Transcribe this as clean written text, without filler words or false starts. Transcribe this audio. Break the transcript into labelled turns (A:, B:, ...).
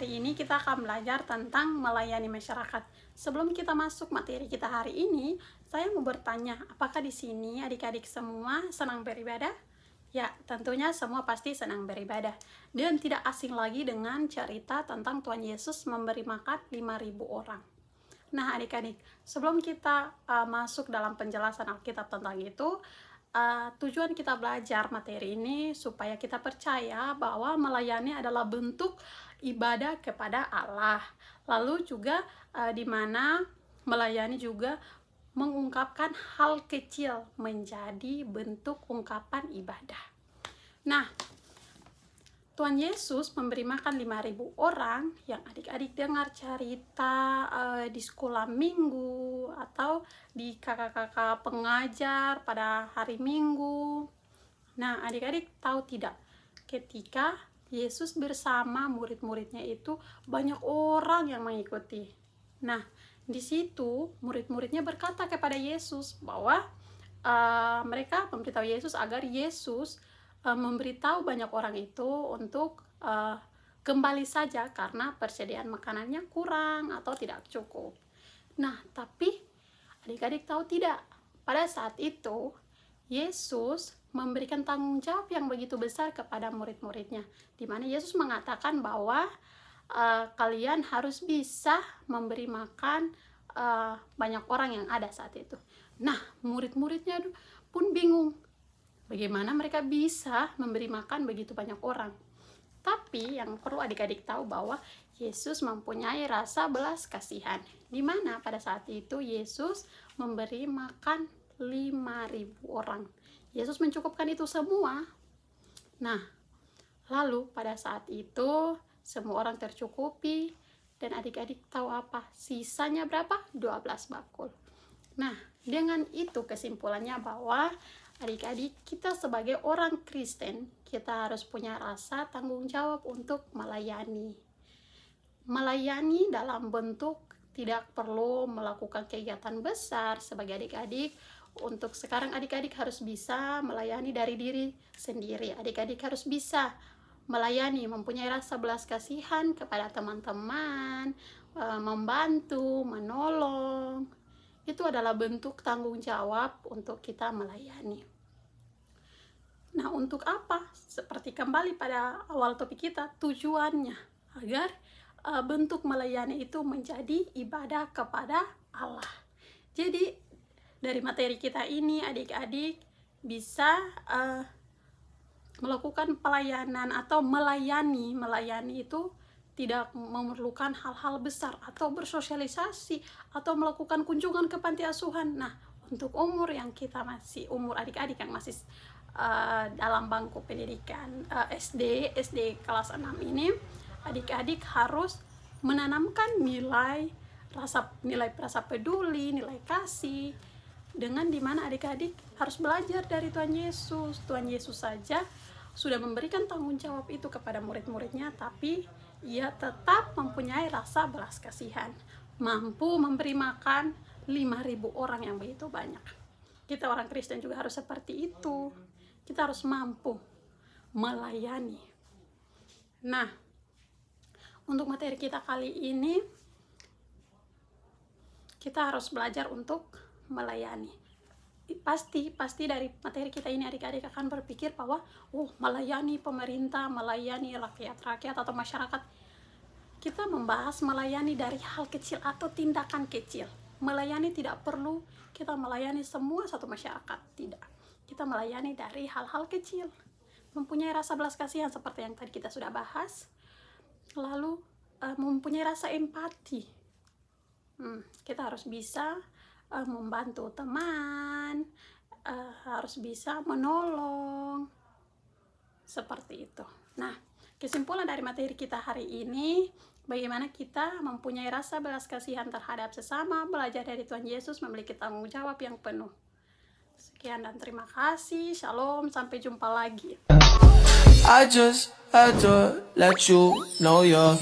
A: hari ini kita akan belajar tentang melayani masyarakat. Sebelum kita masuk materi kita hari ini, saya mau bertanya, apakah di sini adik-adik semua senang beribadah? Ya, tentunya semua pasti senang beribadah. Dan tidak asing lagi dengan cerita tentang Tuhan Yesus memberi makan 5.000 orang. Nah, adik-adik, sebelum kita masuk dalam penjelasan Alkitab tentang itu, tujuan kita belajar materi ini supaya kita percaya bahwa melayani adalah bentuk ibadah kepada Allah. Lalu juga di mana melayani juga mengungkapkan hal kecil menjadi bentuk ungkapan ibadah. Nah, Tuhan Yesus memberi makan 5.000 orang yang adik-adik dengar cerita di sekolah minggu atau di kakak-kakak pengajar pada hari minggu. Nah, adik-adik tahu tidak, ketika Yesus bersama murid-muridnya itu banyak orang yang mengikuti. Nah, di situ murid-muridnya berkata kepada Yesus bahwa mereka memberitahu Yesus agar Yesus memberitahu banyak orang itu untuk kembali saja karena persediaan makanannya kurang atau tidak cukup. Nah, tapi adik-adik tahu tidak, pada saat itu Yesus memberikan tanggung jawab yang begitu besar kepada murid-muridnya, di mana Yesus mengatakan bahwa kalian harus bisa memberi makan banyak orang yang ada saat itu. Nah, murid-muridnya pun bingung, bagaimana mereka bisa memberi makan begitu banyak orang. Tapi yang perlu adik-adik tahu bahwa Yesus mempunyai rasa belas kasihan, di mana pada saat itu Yesus memberi makan 5.000 orang. Yesus mencukupkan itu semua. Nah, lalu pada saat itu semua orang tercukupi, dan adik-adik tahu apa? Sisanya berapa? 12 bakul. Nah, dengan itu kesimpulannya bahwa adik-adik, kita sebagai orang Kristen, kita harus punya rasa tanggung jawab untuk melayani. Melayani dalam bentuk tidak perlu melakukan kegiatan besar sebagai adik-adik. Untuk sekarang adik-adik harus bisa melayani dari diri sendiri. Adik-adik harus bisa melayani, mempunyai rasa belas kasihan kepada teman-teman, membantu, menolong. Itu adalah bentuk tanggung jawab untuk kita melayani. Nah, untuk apa? Seperti kembali pada awal topik kita, tujuannya agar bentuk melayani itu menjadi ibadah kepada Allah. Jadi, dari materi kita ini, adik-adik bisa melakukan pelayanan atau melayani. Melayani itu tidak memerlukan hal-hal besar atau bersosialisasi atau melakukan kunjungan ke panti asuhan. Nah, untuk umur yang kita masih, umur adik-adik yang masih dalam bangku pendidikan SD kelas 6 ini, adik-adik harus menanamkan nilai rasa peduli, nilai kasih, dengan dimana adik-adik harus belajar dari Tuhan Yesus. Tuhan Yesus saja sudah memberikan tanggung jawab itu kepada murid-muridnya, tapi ia tetap mempunyai rasa belas kasihan, mampu memberi makan 5.000 orang yang begitu banyak. Kita orang Kristen juga harus seperti itu. Kita harus mampu melayani. Nah, untuk materi kita kali ini, kita harus belajar untuk melayani. Pasti dari materi kita ini adik-adik akan berpikir bahwa melayani pemerintah, melayani rakyat-rakyat atau masyarakat. Kita membahas melayani dari hal kecil atau tindakan kecil. Melayani tidak perlu kita melayani semua satu masyarakat, tidak. Kita melayani dari hal-hal kecil, mempunyai rasa belas kasihan seperti yang tadi kita sudah bahas, lalu mempunyai rasa empati. Kita harus bisa membantu teman, harus bisa menolong, seperti itu. Nah, kesimpulan dari materi kita hari ini, bagaimana kita mempunyai rasa belas kasihan terhadap sesama, belajar dari Tuhan Yesus, memiliki tanggung jawab yang penuh. Sekian dan terima kasih. Shalom, sampai jumpa lagi.
B: I just had to let you know you're